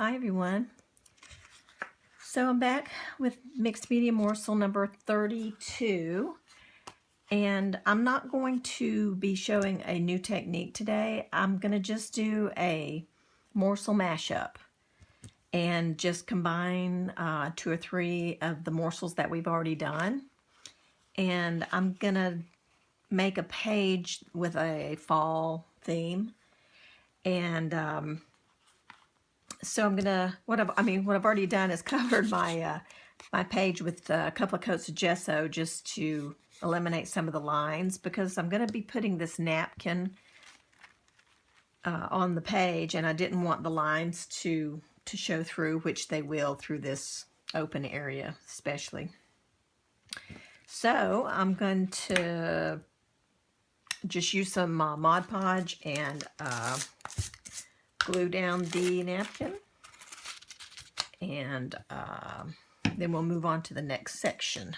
Hi everyone. So I'm back with Mixed Media Morsel number 32, and I'm not going to be showing a new technique today. I'm going to just do a morsel mashup and just combine 2 or 3 of the morsels that we've already done. And I'm going to make a page with a fall theme, and so I'm gonna, what I've already done is covered my my page with a couple of coats of gesso just to eliminate some of the lines, because I'm gonna be putting this napkin on the page, and I didn't want the lines to show through, which they will through this open area especially. So I'm going to just use some Mod Podge and glue down the napkin, and then we'll move on to the next section.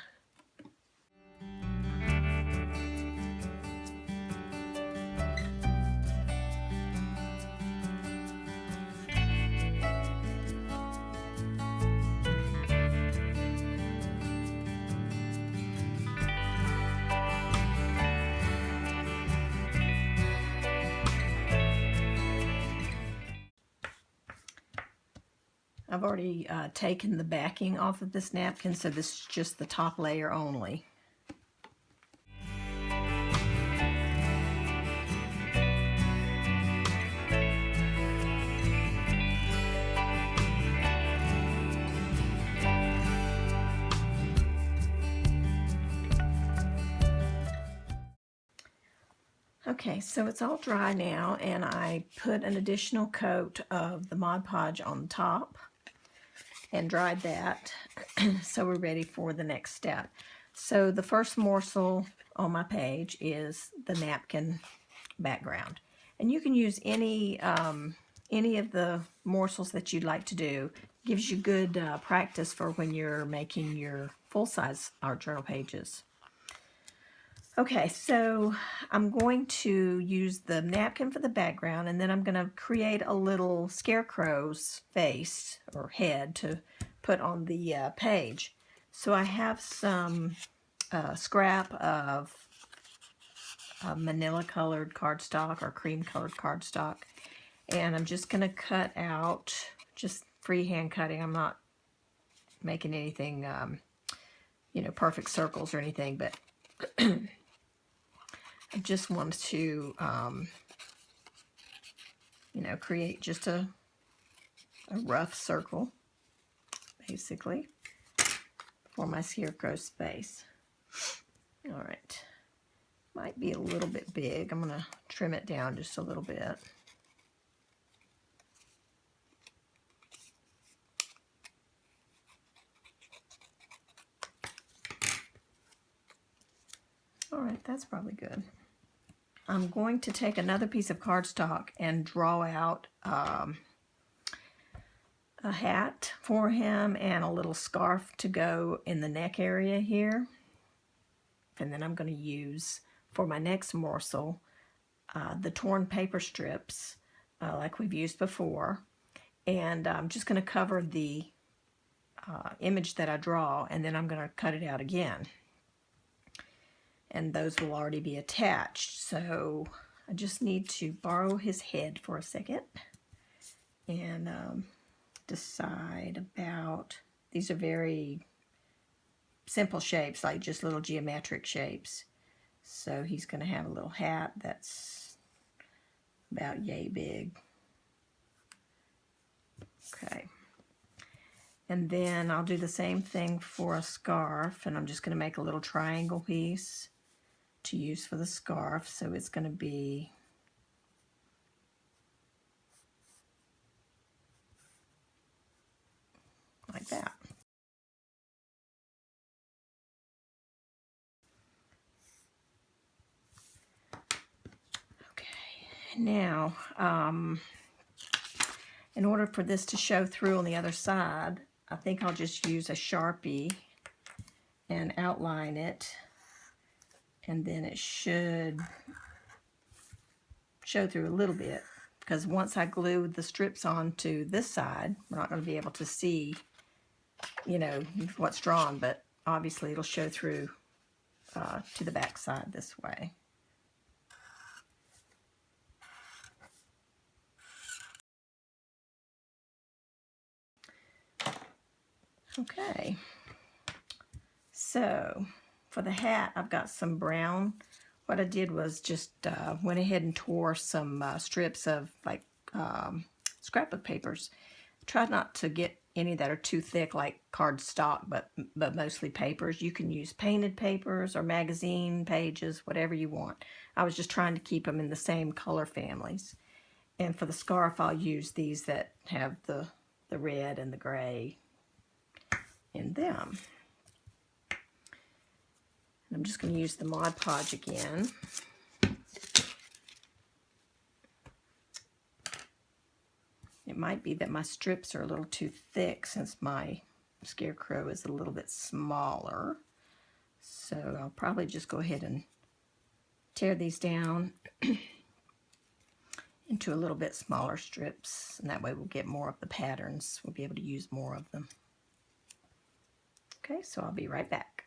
I've already taken the backing off of this napkin, so this is just the top layer only. Okay, so it's all dry now, and I put an additional coat of the Mod Podge on the top and dried that. So we're ready for the next step. So the first morsel on my page is the napkin background, and you can use any of the morsels that you'd like to do. Gives you good practice for when you're making your full-size art journal pages. Okay, so I'm going to use the napkin for the background, and then I'm going to create a little scarecrow's face or head to put on the page. So I have some scrap of manila colored cardstock or cream colored cardstock, and I'm just going to cut out, just freehand cutting. I'm not making anything, you know, perfect circles or anything, but I just want to, you know, create just a rough circle, basically, for my scarecrow's face. All right. Might be a little bit big. I'm going to trim it down just a little bit. All right, that's probably good. I'm going to take another piece of cardstock and draw out a hat for him and a little scarf to go in the neck area here. And then I'm going to use, for my next morsel, the torn paper strips like we've used before. And I'm just going to cover the image that I draw, and then I'm going to cut it out again. And those will already be attached. So I just need to borrow his head for a second and decide about, these are very simple shapes, like just little geometric shapes. So he's going to have a little hat that's about yay big. Okay. And then I'll do the same thing for a scarf, and I'm just going to make a little triangle piece to use for the scarf. So it's going to be like that. Okay, now in order for this to show through on the other side, I think I'll just use a Sharpie and outline it, and then it should show through a little bit because once I glue the strips onto this side, we're not going to be able to see, you know, what's drawn, but obviously it'll show through to the back side this way. Okay, so for the hat, I've got some brown. What I did was just went ahead and tore some strips of like scrapbook papers. Try not to get any that are too thick like cardstock, but mostly papers. You can use painted papers or magazine pages, whatever you want. I was just trying to keep them in the same color families. And for the scarf, I'll use these that have the red and the gray in them. And I'm just going to use the Mod Podge again. It might be that my strips are a little too thick since my scarecrow is a little bit smaller. So I'll probably just go ahead and tear these down into a little bit smaller strips, and that way we'll get more of the patterns. We'll be able to use more of them. Okay, so I'll be right back.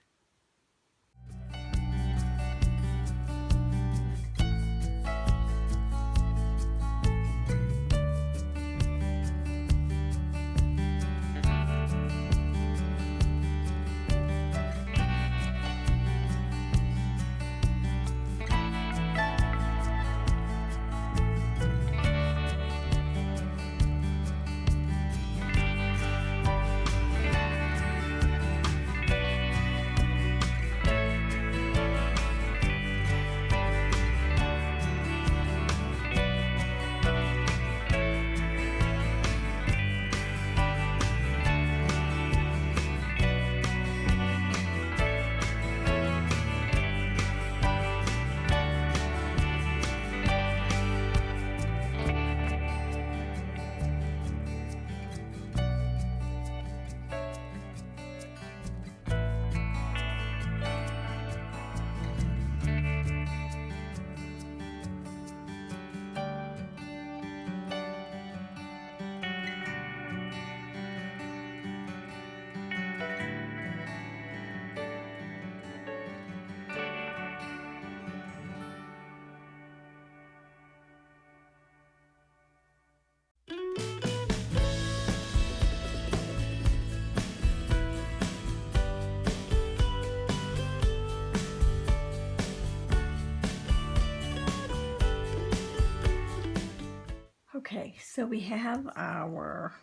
Okay, so we have our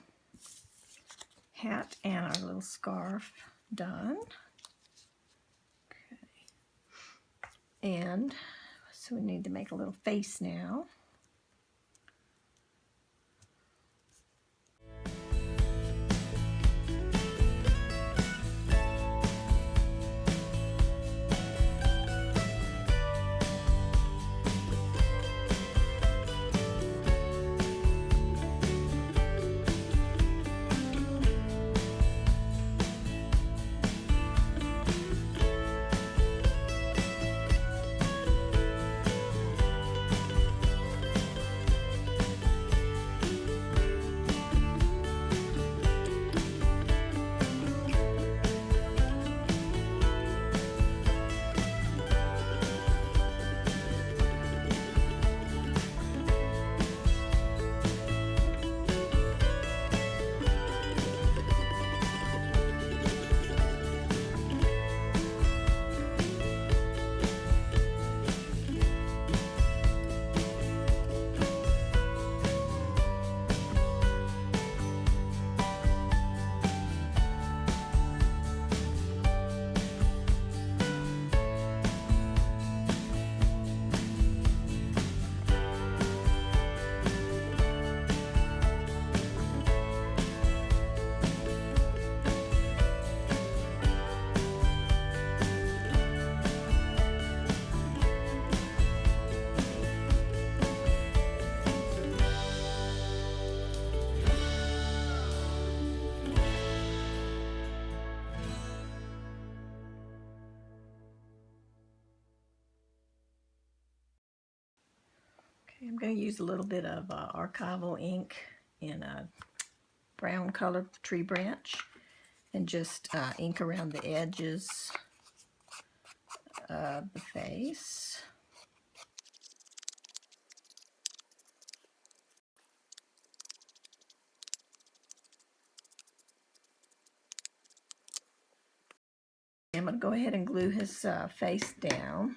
hat and our little scarf done. Okay. And so we need to make a little face now. I'm going to use a little bit of archival ink in a brown colored tree branch and just ink around the edges of the face. I'm going to go ahead and glue his face down.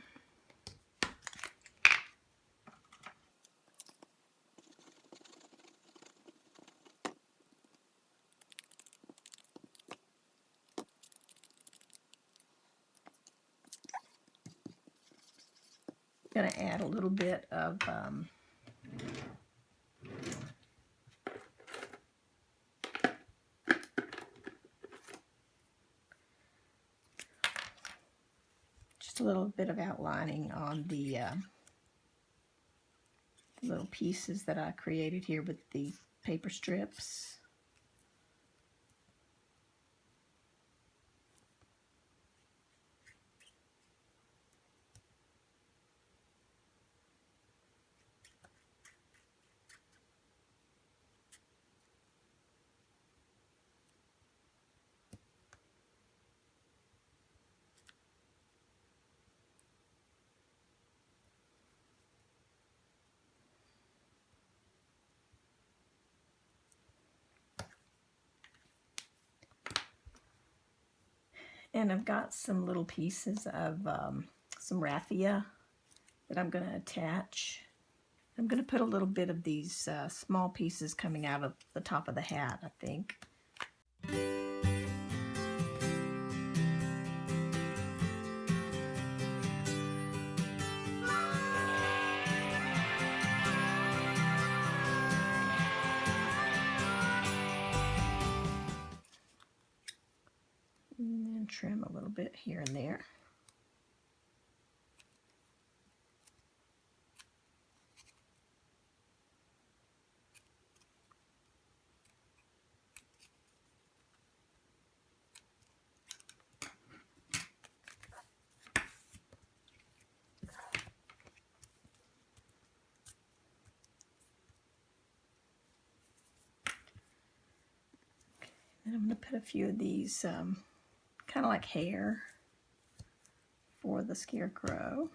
Going to add a little bit of just a little bit of outlining on the little pieces that I created here with the paper strips. And I've got some little pieces of some raffia that I'm going to attach. I'm going to put a little bit of these small pieces coming out of the top of the hat, I think. And then trim a little bit here and there. And I'm going to put a few of these kind of like hair for the scarecrow.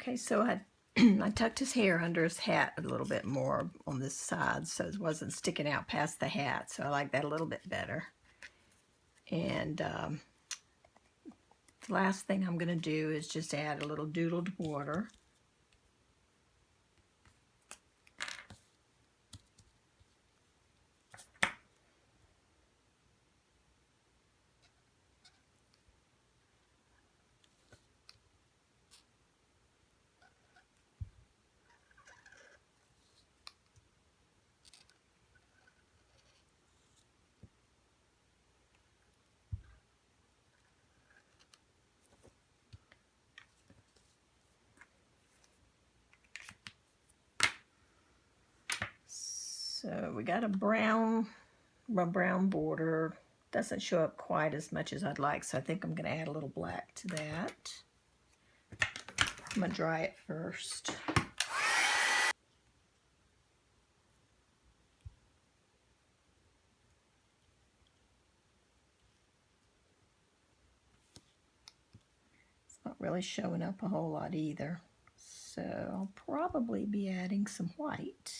Okay, so I I tucked his hair under his hat a little bit more on this side so it wasn't sticking out past the hat, so I like that a little bit better. And the last thing I'm going to do is just add a little doodled water. So we got a brown border. Doesn't show up quite as much as I'd like, so I think I'm going to add a little black to that. I'm going to dry it first. It's not really showing up a whole lot either, so I'll probably be adding some white.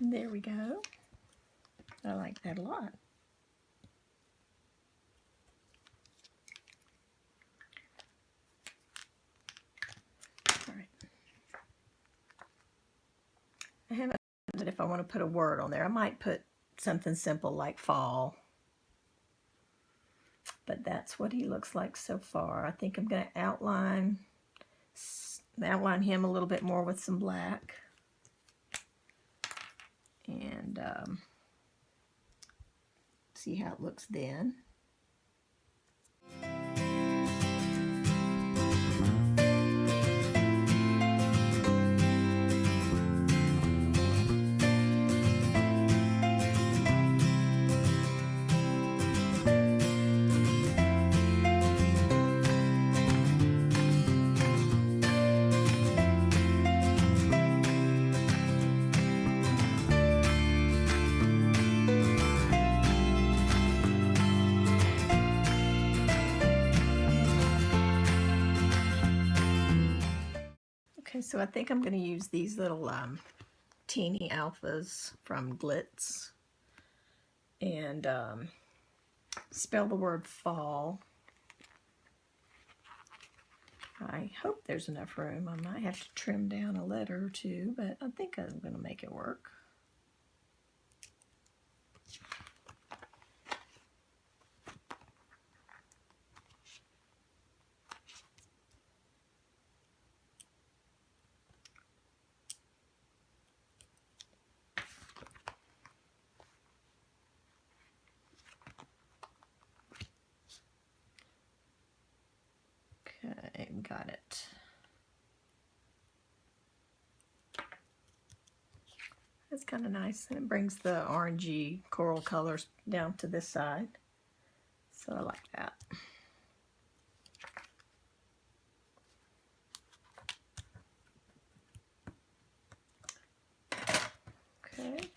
There we go. I like that a lot. All right. I haven't decided if I want to put a word on there. I might put something simple like fall. But that's what he looks like so far. I think I'm going to outline him a little bit more with some black. And see how it looks then. Okay, so I think I'm going to use these little teeny alphas from Glitz and spell the word fall. I hope there's enough room. I might have to trim down a letter or two, but I think I'm going to make it work. Okay, got it. That's kind of nice, and it brings the orangey coral colors down to this side. So I like that. Okay.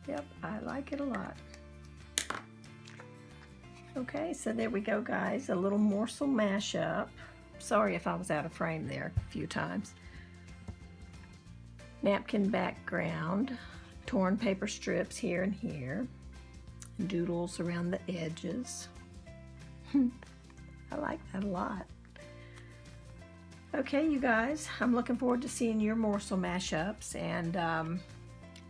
Yep, I like it a lot. Okay, so there we go, guys. A little morsel mashup. Sorry if I was out of frame there a few times. Napkin background, torn paper strips here and here, doodles around the edges. I like that a lot. Okay, you guys, I'm looking forward to seeing your morsel mashups, and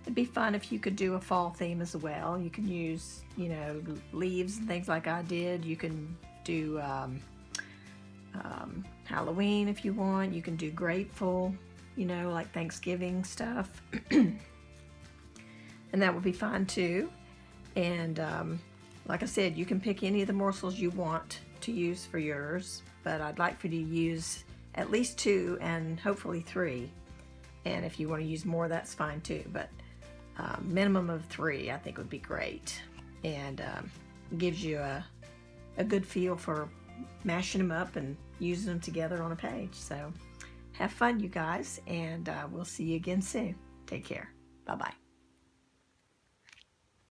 it'd be fun if you could do a fall theme as well. You can use, you know, leaves and things like I did. You can do Halloween if you want. You can do grateful, you know, like Thanksgiving stuff. And that would be fun too. And like I said, you can pick any of the morsels you want to use for yours, but I'd like for you to use at least 2 and hopefully 3. And if you want to use more, that's fine too, but minimum of 3 I think would be great. And gives you a good feel for mashing them up and using them together on a page. So have fun, you guys, and we'll see you again soon. Take care. Bye-bye.